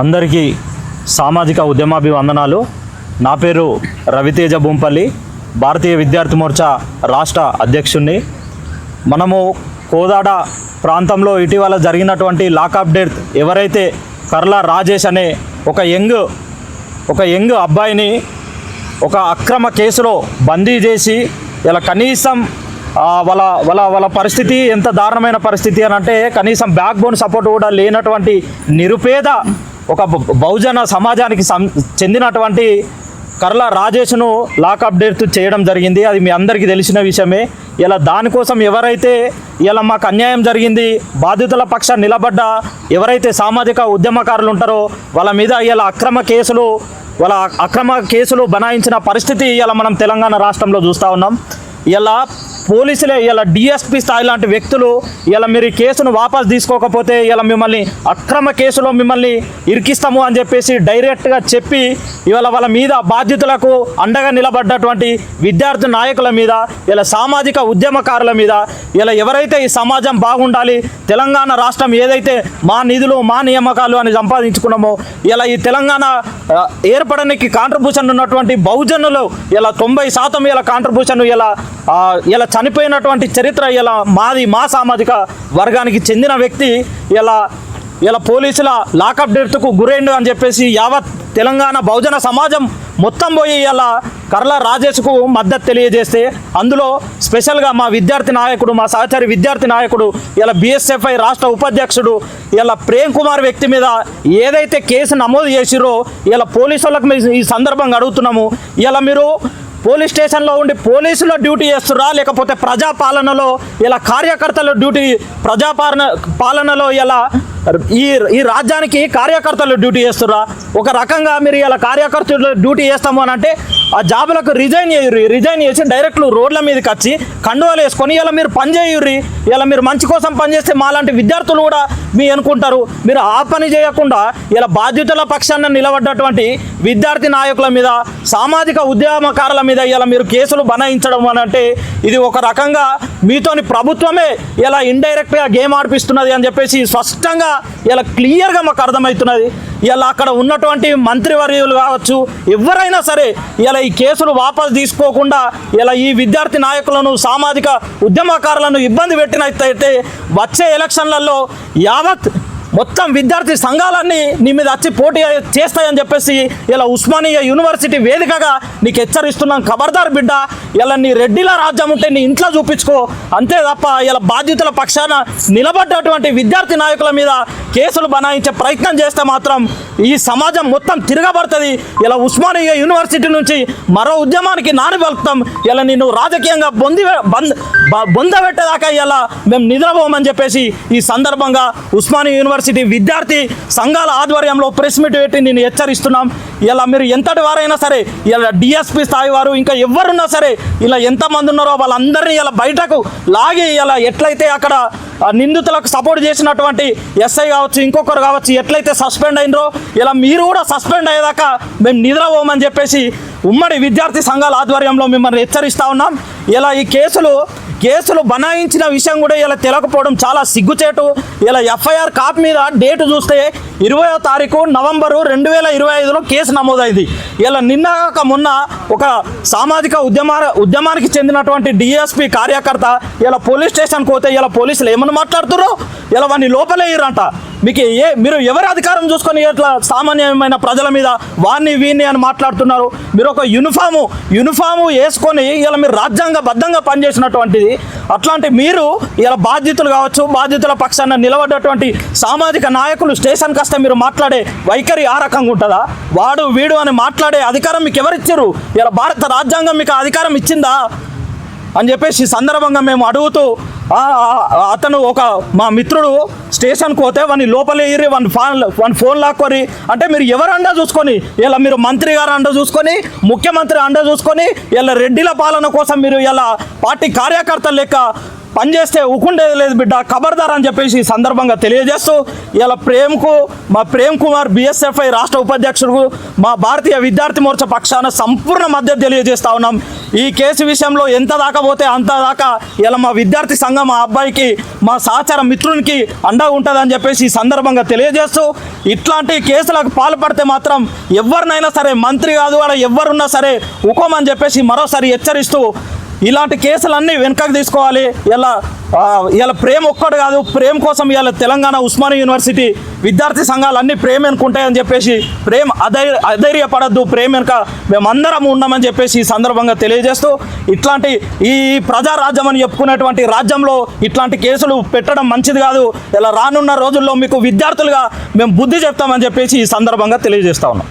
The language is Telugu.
అందరికీ సామాజిక ఉద్యమాభివందనాలు. నా పేరు రవితేజ బొంపల్లి, భారతీయ విద్యార్థి మోర్చా రాష్ట్ర అధ్యక్షుడిని. మనము కోదాడ ప్రాంతంలో ఇటీవల జరిగినటువంటి లాకప్ డెత్ ఎవరైతే కర్ల రాజేష్ అనే ఒక యంగ్ అబ్బాయిని ఒక అక్రమ కేసులో బందీ చేసి ఇలా కనీసం వాళ్ళ పరిస్థితి ఎంత దారుణమైన పరిస్థితి అని అంటే కనీసం బ్యాక్ బోన్ సపోర్ట్ కూడా లేనటువంటి నిరుపేద ఒక బహుజన సమాజానికి చెందినటువంటి కర్ల రాజేష్ను లాకప్ డెత్ చేయడం జరిగింది. అది మీ అందరికీ తెలిసిన విషయమే. ఇలా దానికోసం ఎవరైతే ఇలా మాకు అన్యాయం జరిగింది, బాధితుల పక్షాన నిలబడ్డ ఎవరైతే సామాజిక ఉద్యమకారులు ఉంటారో వాళ్ళ మీద ఇలా అక్రమ కేసులు బనాయించిన పరిస్థితి ఇలా మనం తెలంగాణ రాష్ట్రంలో చూస్తూ ఉన్నాం. ఇలా పోలీసులే ఇలా డిఎస్పీ స్థాయి లాంటి వ్యక్తులు ఇలా మీరు ఈ కేసును వాపసు తీసుకోకపోతే ఇలా మిమ్మల్ని అక్రమ కేసులో మిమ్మల్ని ఇరికిస్తాము అని చెప్పేసి డైరెక్ట్గా చెప్పి ఇవాళ వాళ్ళ మీద బాధ్యతలకు అండగా నిలబడ్డటువంటి విద్యార్థి నాయకుల మీద ఇలా సామాజిక ఉద్యమకారుల మీద ఇలా ఎవరైతే ఈ సమాజం బాగుండాలి, తెలంగాణ రాష్ట్రం ఏదైతే మా నిధులు మా నియామకాలు అని సంపాదించుకున్నామో ఇలా ఈ తెలంగాణ ఏర్పడడానికి కాంట్రిబ్యూషన్ ఉన్నటువంటి బహుజనులు ఇలా 90% ఇలా కాంట్రిబ్యూషన్ ఇలా చనిపోయినటువంటి చరిత్ర ఇలా మా సామాజిక వర్గానికి చెందిన వ్యక్తి ఇలా పోలీసుల లాకప్ డెత్కు గురైండు అని చెప్పేసి యావత్ తెలంగాణ బహుజన సమాజం మొత్తం పోయి ఇలా కర్ల రాజేష్కు మద్దతు తెలియజేస్తే అందులో స్పెషల్గా మా విద్యార్థి నాయకుడు, మా సహచరి విద్యార్థి నాయకుడు ఇలా BSFI రాష్ట్ర ఉపాధ్యక్షుడు ఇలా ప్రేమ్ కుమార్ వ్యక్తి మీద ఏదైతే కేసు నమోదు చేసిరో ఇలా పోలీసులకు ఈ సందర్భంగా అడుగుతున్నాము, ఇలా మీరు పోలీస్ స్టేషన్లో ఉండి పోలీసులో డ్యూటీ చేస్తురా లేకపోతే ప్రజాపాలనలో ఇలా కార్యకర్తల డ్యూటీ పాలనలో ఇలా ఈ రాజ్యానికి కార్యకర్తలు డ్యూటీ చేస్తురా? ఒక రకంగా మీరు ఇలా కార్యకర్తలు డ్యూటీ చేస్తాము అని అంటే ఆ జాబులకు రిజైన్ చేసి డైరెక్ట్ రోడ్ల మీదకి వచ్చి కండువాలు వేసుకొని ఇలా మీరు పని చేయుర్రి. ఇలా మీరు మంచి కోసం పనిచేస్తే మాలాంటి విద్యార్థులు కూడా మీ అనుకుంటారు. మీరు ఆ పని చేయకుండా ఇలా బాధ్యతల పక్షాన నిలబడ్డటువంటి విద్యార్థి నాయకుల మీద, సామాజిక ఉద్యమకారుల మీద ఇలా మీరు కేసులు బనాయించడం అని అంటే ఇది ఒక రకంగా మీతోని ప్రభుత్వమే ఇలా ఇండైరెక్ట్గా గేమ్ ఆడిపిస్తున్నది అని చెప్పేసి స్పష్టంగా ఇలా క్లియర్గా మాకు అర్థమవుతున్నది. ఇలా అక్కడ ఉన్నటువంటి మంత్రివర్యులు కావచ్చు, ఎవరైనా సరే ఇలా ఈ కేసులు వాపసు తీసుకోకుండా ఇలా ఈ విద్యార్థి నాయకులను, సామాజిక ఉద్యమకారులను ఇబ్బంది పెట్టినట్టయితే వచ్చే ఎలక్షన్లలో యావత్ మొత్తం విద్యార్థి సంఘాలన్నీ నీ మీద వచ్చి పోటీ చేస్తాయని చెప్పేసి ఇలా ఉస్మానియా యూనివర్సిటీ వేదికగా నీకు హెచ్చరిస్తున్నాం. ఖబర్దార్ బిడ్డ, ఇలా నీ రెడ్డిల రాజ్యం ఉంటే నీ ఇంట్లో చూపించుకో, అంతే తప్ప ఇలా బాధ్యతల పక్షాన నిలబడ్డటువంటి విద్యార్థి నాయకుల మీద కేసులు బనాయించే ప్రయత్నం చేస్తే మాత్రం ఈ సమాజం మొత్తం తిరగబడుతుంది. ఇలా ఉస్మానియా యూనివర్సిటీ నుంచి మరో ఉద్యమానికి నాని పలుకుతాం. ఇలా నిన్ను రాజకీయంగా బొందబెట్టేదాకా ఇలా మేము నిద్రపోమని చెప్పేసి ఈ సందర్భంగా ఉస్మానియా యూనివర్సిటీ విద్యార్థి సంఘాల ఆధ్వర్యంలో ప్రెస్ మీట్ పెట్టి నేను హెచ్చరిస్తున్నాం. ఇలా మీరు ఎంతటి వారైనా సరే, ఇలా డిఎస్పీ స్థాయి వారు ఇంకా ఎవరున్నా సరే, ఇలా ఎంతమంది ఉన్నారో వాళ్ళందరినీ ఇలా బయటకు లాగి ఇలా ఎట్లయితే అక్కడ నిందితులకు సపోర్ట్ చేసినటువంటి ఎస్ఐ కావచ్చు, ఇంకొకరు కావచ్చు, ఎట్లయితే సస్పెండ్ అయినరో ఇలా మీరు కూడా సస్పెండ్ అయ్యేదాకా మేము నిద్రపోమని చెప్పేసి ఉమ్మడి విద్యార్థి సంఘాల ఆధ్వర్యంలో మిమ్మల్ని హెచ్చరిస్తూ ఉన్నాం. ఇలా ఈ కేసులు బనాయించిన విషయం కూడా ఇలా తెలియకపోవడం చాలా సిగ్గుచేటు. ఇలా FIR కాపీ మీద డేటు చూస్తే 20వ తారీఖు నవంబరు 2025లో కేసు నమోదైంది. ఇలా నిన్నక మొన్న ఒక సామాజిక ఉద్యమానికి చెందినటువంటి DSP కార్యకర్త ఇలా పోలీస్ స్టేషన్కి పోతే ఇలా పోలీసులు ఏమని మాట్లాడుతున్నారు, ఇలా వాడిని లోపలేయరంట. మీరు ఎవరి అధికారం చూసుకొని ఇట్లా సామాన్యమైన ప్రజల మీద వాణ్ణి వీణ్ణి అని మాట్లాడుతున్నారు? మీరు ఒక యూనిఫాము వేసుకొని ఇలా మీరు రాజ్యాంగబద్ధంగా పనిచేసినటువంటిది. అట్లాంటి మీరు ఇలా బాధ్యతలు కావచ్చు, బాధ్యతల పక్షాన నిలబడ్డటువంటి సామాజిక నాయకులు స్టేషన్కి వస్తే మీరు మాట్లాడే వైఖరి ఆ రకంగా ఉంటుందా? వాడు వీడు అని మాట్లాడే అధికారం మీకు ఎవరిచ్చారు? ఇలా భారత రాజ్యాంగం మీకు అధికారం ఇచ్చిందా అని చెప్పేసి సందర్భంగా మేము అడుగుతూ, అతను మా మిత్రుడు స్టేషన్కి పోతే వాడిని లోపలేరి వాని ఫోన్ లాక్కొని అంటే మీరు ఎవరు అండా చూసుకొని ఇలా మీరు మంత్రి గారు అండా చూసుకొని, ముఖ్యమంత్రి అండా చూసుకొని ఇలా రెడ్డిల పాలన కోసం మీరు ఇలా పార్టీ కార్యకర్తలు లెక్క పనిచేస్తే ఊకుండేది లేదు బిడ్డ, ఖబర్దార్ అని చెప్పేసి ఈ సందర్భంగా తెలియజేస్తూ ఇలా మా ప్రేమ్ కుమార్ బిఎస్ఎఫ్ఐ రాష్ట్ర ఉపాధ్యక్షుడు మా భారతీయ విద్యార్థి మోర్చా పక్షాన సంపూర్ణ మద్దతు తెలియజేస్తా ఉన్నాం. ఈ కేసు విషయంలో ఎంత దాకా పోతే అంత దాకా ఇలా మా విద్యార్థి సంఘం మా అబ్బాయికి మా సహచర మిత్రునికి అండగా ఉంటుందని చెప్పేసి ఈ సందర్భంగా తెలియజేస్తూ ఇట్లాంటి కేసులకు పాల్పడితే మాత్రం ఎవరినైనా సరే, మంత్రి కాదు అలా ఎవరున్నా సరే ఉకోమని చెప్పేసి మరోసారి హెచ్చరిస్తూ ఇలాంటి కేసులన్నీ వెనుకకు తీసుకోవాలి. ఇలా ప్రేమ్ ఒక్కడు కాదు, ప్రేమ్ కోసం ఇలా తెలంగాణ ఉస్మానియా యూనివర్సిటీ విద్యార్థి సంఘాలు అన్నీ ప్రేమ్ వెనుకుంటాయని చెప్పేసి ప్రేమ్ అధైర్యపడద్దు, ప్రేమ్ వెనుక మేమందరం ఉన్నామని చెప్పేసి ఈ సందర్భంగా తెలియజేస్తూ ఇట్లాంటి ఈ ప్రజారాజ్యం అని చెప్పుకునేటువంటి రాజ్యంలో ఇట్లాంటి కేసులు పెట్టడం మంచిది కాదు. ఇలా రానున్న రోజుల్లో మీకు విద్యార్థులుగా మేము బుద్ధి చెప్తామని చెప్పేసి ఈ సందర్భంగా తెలియజేస్తా ఉన్నాం.